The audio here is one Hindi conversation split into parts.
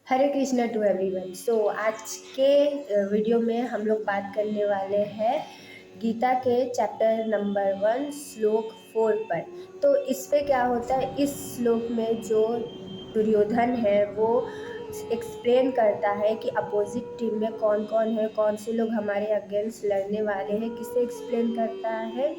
Hare Krishna to everyone. So आज के वीडियो में हम लोग बात करने वाले हैं गीता के चैप्टर नंबर 1 श्लोक 4 पर। तो इस पे क्या होता है, इस श्लोक में जो दुर्योधन है वो एक्सप्लेन करता है कि अपोजिट टीम में कौन कौन है, कौन से लोग हमारे अगेंस्ट लड़ने वाले हैं। किसे एक्सप्लेन करता है?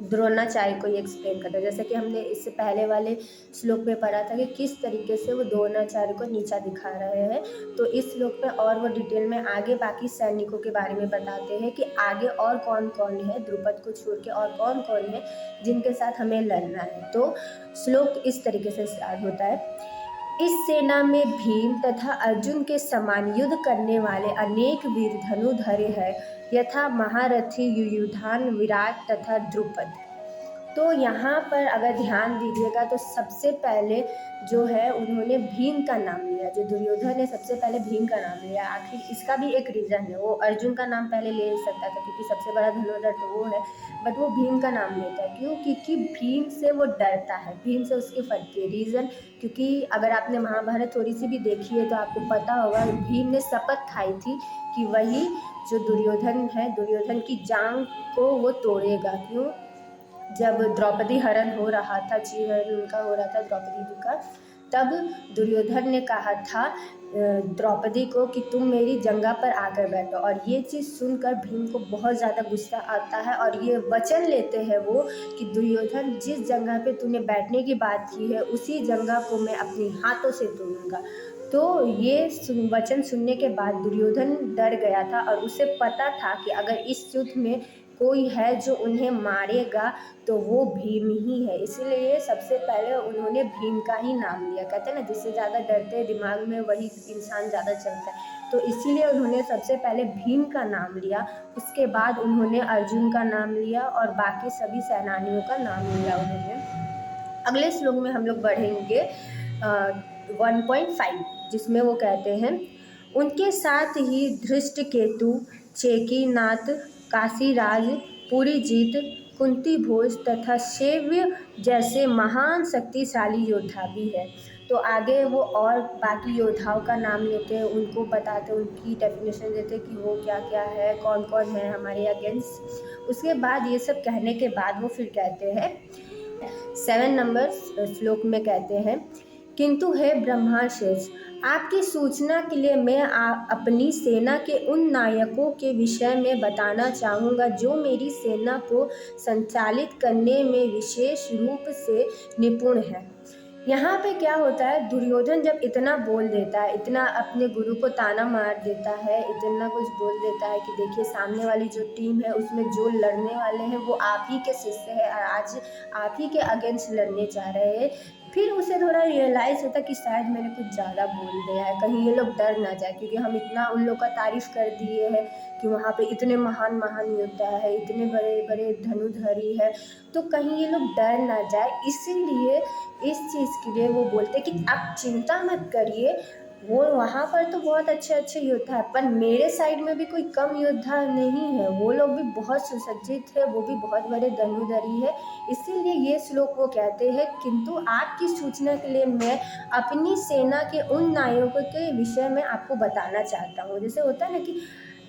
द्रोणाचार्य को ये एक्सप्लेन करता है। जैसे कि हमने इससे पहले वाले श्लोक में पढ़ा था कि किस तरीके से वो द्रोणाचार्य को नीचा दिखा रहे हैं, तो इस श्लोक में और वो डिटेल में आगे बाकी सैनिकों के बारे में बताते हैं कि आगे और कौन कौन है, द्रुपद को छोड़ के और कौन कौन है जिनके साथ हमें लड़ना है। तो श्लोक इस तरीके से स्टार्ट होता है। इस सेना में भीम तथा अर्जुन के समान युद्ध करने वाले अनेक वीर धनुधर हैं, यथा महारथी युयुधान, विराट तथा द्रुपद। तो यहाँ पर अगर ध्यान दीजिएगा तो सबसे पहले जो है उन्होंने भीम का नाम लिया। जो दुर्योधन ने सबसे पहले भीम का नाम लिया। आखिर इसका भी एक रीज़न है, वो अर्जुन का नाम पहले ले सकता था क्योंकि सबसे बड़ा धनुर्धर तो वो है, बट वो भीम का नाम लेता है। क्यों? क्योंकि भीम से वो डरता है, भीम से उसकी फटती है। रीज़न क्योंकि अगर आपने महाभारत थोड़ी सी भी देखी है तो आपको पता होगा भीम ने शपथ खाई थी कि वही जो दुर्योधन है, दुर्योधन की जांग को वो तोड़ेगा। क्यों? जब द्रौपदी हरण हो रहा था, चीरहरण उनका हो रहा था द्रौपदी जी का, तब दुर्योधन ने कहा था द्रौपदी को कि तुम मेरी जंगा पर आकर बैठो। और ये चीज़ सुनकर भीम को बहुत ज़्यादा गुस्सा आता है और ये वचन लेते हैं वो कि दुर्योधन, जिस जगह पे तूने बैठने की बात की है उसी जगह को मैं अपने हाथों से तोड़ूंगा। तो ये वचन सुनने के बाद दुर्योधन डर गया था और उसे पता था कि अगर इस युद्ध में कोई है जो उन्हें मारेगा तो वो भीम ही है। इसीलिए सबसे पहले उन्होंने भीम का ही नाम लिया। कहते हैं ना, जिससे ज़्यादा डरते हैं दिमाग में वही इंसान ज़्यादा चलता है। तो इसीलिए उन्होंने सबसे पहले भीम का नाम लिया, उसके बाद उन्होंने अर्जुन का नाम लिया और बाकी सभी सेनानियों का नाम लिया उन्होंने। अगले श्लोक में हम लोग बढ़ेंगे 1.5, जिसमें वो कहते हैं, उनके साथ ही धृष्टकेतु, चेकीनाथ, काशीराज, पुरीजीत, कुंती भोज तथा शैव्य जैसे महान शक्तिशाली योद्धा भी है। तो आगे वो और बाकी योद्धाओं का नाम लेते हैं, उनको बताते हैं, उनकी डेफिनेशन देते हैं कि वो क्या क्या है, कौन कौन है हमारे अगेंस्ट। उसके बाद ये सब कहने के बाद वो फिर कहते हैं 7 नंबर श्लोक में कहते हैं, किंतु हे ब्रह्माशेष, आपकी सूचना के लिए मैं अपनी सेना के उन नायकों के विषय में बताना चाहूँगा जो मेरी सेना को संचालित करने में विशेष रूप से निपुण है। यहाँ पे क्या होता है, दुर्योधन जब इतना बोल देता है, इतना अपने गुरु को ताना मार देता है, इतना कुछ बोल देता है कि देखिए सामने वाली जो टीम है उसमें जो लड़ने वाले हैं वो आप ही के शिष्य हैं और आज आप ही के अगेंस्ट लड़ने जा रहे हैं। फिर उसे थोड़ा रियलाइज़ होता कि शायद मैंने कुछ ज़्यादा बोल दिया है, कहीं ये लोग डर ना जाए, क्योंकि हम इतना उन लोग का तारीफ़ कर दिए हैं कि वहाँ पे इतने महान महान योद्धा है, इतने बड़े बड़े धनुधरी है, तो कहीं ये लोग डर ना जाए। इसीलिए इस चीज़ के लिए वो बोलते कि आप चिंता मत करिए, वो वहाँ पर तो बहुत अच्छे अच्छे योद्धा है, पर मेरे साइड में भी कोई कम योद्धा नहीं है, वो लोग भी बहुत सुसज्जित है, वो भी बहुत बड़े धनुधरी है। इसीलिए ये श्लोक वो कहते हैं, किंतु आपकी सूचना के लिए मैं अपनी सेना के उन नायकों के विषय में आपको बताना चाहता हूँ। जैसे होता है ना कि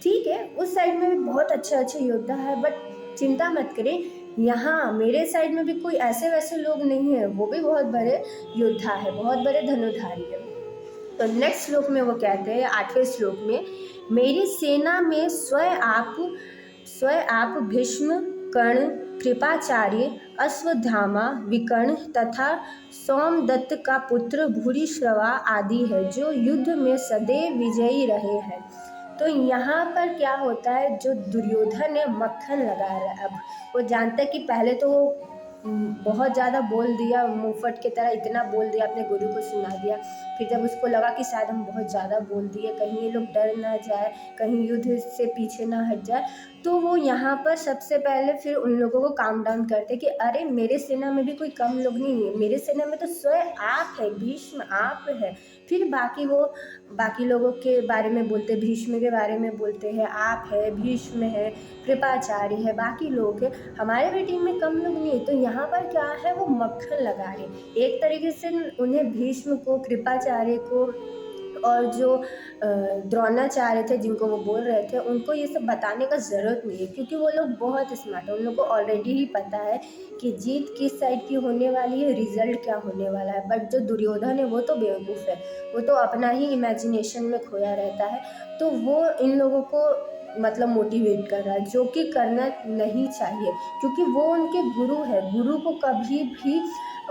ठीक है उस साइड में भी बहुत अच्छे अच्छे योद्धा है, बट चिंता मत करें, यहाँ मेरे साइड में भी कोई ऐसे वैसे लोग नहीं है, वो भी बहुत बड़े योद्धा है, बहुत बड़े धनुधारी है। तो नेक्स्ट श्लोक में वो कहते हैं 8वें श्लोक में, मेरी सेना में स्वयं आप भीष्म, कर्ण, कृपाचार्य, अश्वत्थामा, विकर्ण तथा सोमदत्त का पुत्र भूरिश्रवा आदि है जो युद्ध में सदैव विजयी रहे हैं। तो यहाँ पर क्या होता है, जो दुर्योधन है मक्खन लगा रहा है। अब वो जानता है कि पहले तो वो बहुत ज़्यादा बोल दिया, मुंहफट की तरह इतना बोल दिया, अपने गुरु को सुना दिया। फिर जब उसको लगा कि शायद हम बहुत ज़्यादा बोल दिए, कहीं ये लोग डर ना जाए, कहीं युद्ध से पीछे ना हट जाए, तो वो यहाँ पर सबसे पहले फिर उन लोगों को काम डाउन करते कि अरे मेरे सेना में भी कोई कम लोग नहीं है, मेरे सेना में तो स्वयं आप है, भीष्म आप है। फिर बाकी लोगों के बारे में बोलते, भीष्म के बारे में बोलते हैं, आप है, भीष्म है, कृपाचार्य है, बाकी लोग है, हमारे भी टीम में कम लोग नहीं है। तो यहाँ पर क्या है, वो मक्खन लगा रहे, एक तरीके से उन्हें भीष्म को, कृपाचार्य को, और जो द्रोणाचार्य थे जिनको वो बोल रहे थे, उनको ये सब बताने का ज़रूरत नहीं है, क्योंकि वो लोग बहुत स्मार्ट है। उन लोग को ऑलरेडी ही पता है कि जीत किस साइड की होने वाली है, रिजल्ट क्या होने वाला है। बट जो दुर्योधन है वो तो बेवकूफ़ है, वो तो अपना ही इमेजिनेशन में खोया रहता है। तो वो इन लोगों को मतलब मोटिवेट कर रहा है, जो कि करना नहीं चाहिए, क्योंकि वो उनके गुरु है। गुरु को कभी भी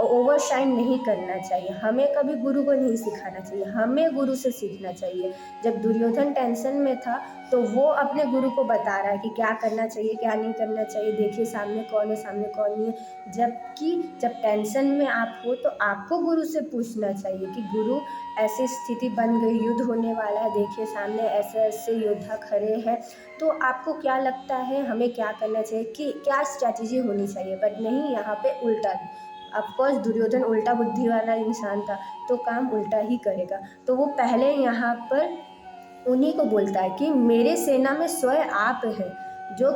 ओवरशाइन नहीं करना चाहिए, हमें कभी गुरु को नहीं सिखाना चाहिए, हमें गुरु से सीखना चाहिए। जब दुर्योधन टेंशन में था तो वो अपने गुरु को बता रहा है कि क्या करना चाहिए क्या नहीं करना चाहिए, देखिए सामने कौन है सामने कौन नहीं है। जबकि जब टेंशन में आप हो तो आपको गुरु से पूछना चाहिए कि गुरु ऐसी स्थिति बन गई, युद्ध होने वाला है, देखिए सामने ऐसे ऐसे योद्धा खड़े हैं, तो आपको क्या लगता है हमें क्या करना चाहिए, कि क्या स्ट्रैटेजी होनी चाहिए। बट नहीं, यहाँ पे उल्टा। ऑफकोर्स दुर्योधन उल्टा बुद्धि वाला इंसान था, तो काम उल्टा ही करेगा। तो वो पहले यहाँ पर उन्हीं को बोलता है कि मेरे सेना में स्वयं आप हैं, जो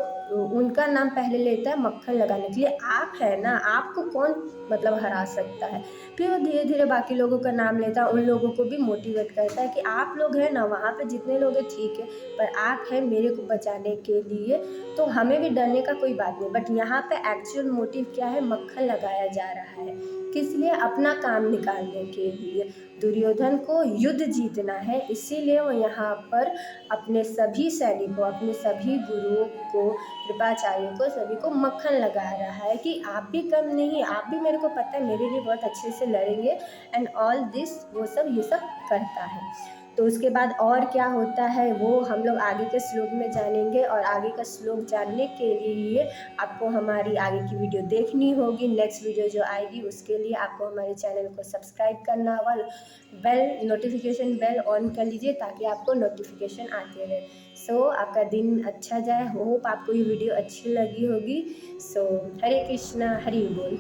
उनका नाम पहले लेता है मक्खन लगाने के लिए। आप है ना, आपको कौन मतलब हरा सकता है। फिर वो धीरे धीरे बाकी लोगों का नाम लेता है, उन लोगों को भी मोटिवेट करता है कि आप लोग हैं ना, वहाँ पे जितने लोग हैं ठीक है, पर आप हैं मेरे को बचाने के लिए, तो हमें भी डरने का कोई बात नहीं। बट यहाँ पे एक्चुअल मोटिव क्या है, मक्खन लगाया जा रहा है, किस लिए, अपना काम निकालने के लिए। दुर्योधन को युद्ध जीतना है, इसीलिए वो यहाँ पर अपने सभी सैनिकों, अपने सभी गुरुओं को, कृपाचार्यों को, सभी को मक्खन लगा रहा है कि आप भी कम नहीं, आप भी मेरे को पता है मेरे लिए बहुत अच्छे से लड़ेंगे एंड ऑल दिस, वो सब ये सब करता है। तो उसके बाद और क्या होता है वो हम लोग आगे के श्लोक में जानेंगे, और आगे का श्लोक जानने के लिए आपको हमारी आगे की वीडियो देखनी होगी। नेक्स्ट वीडियो जो आएगी उसके लिए आपको हमारे चैनल को सब्सक्राइब करना और नोटिफिकेशन बेल ऑन कर लीजिए, ताकि आपको नोटिफिकेशन आते रहे। सो आपका दिन अच्छा जाए, होप आपको ये वीडियो अच्छी लगी होगी। सो हरे कृष्णा, हरि बोल।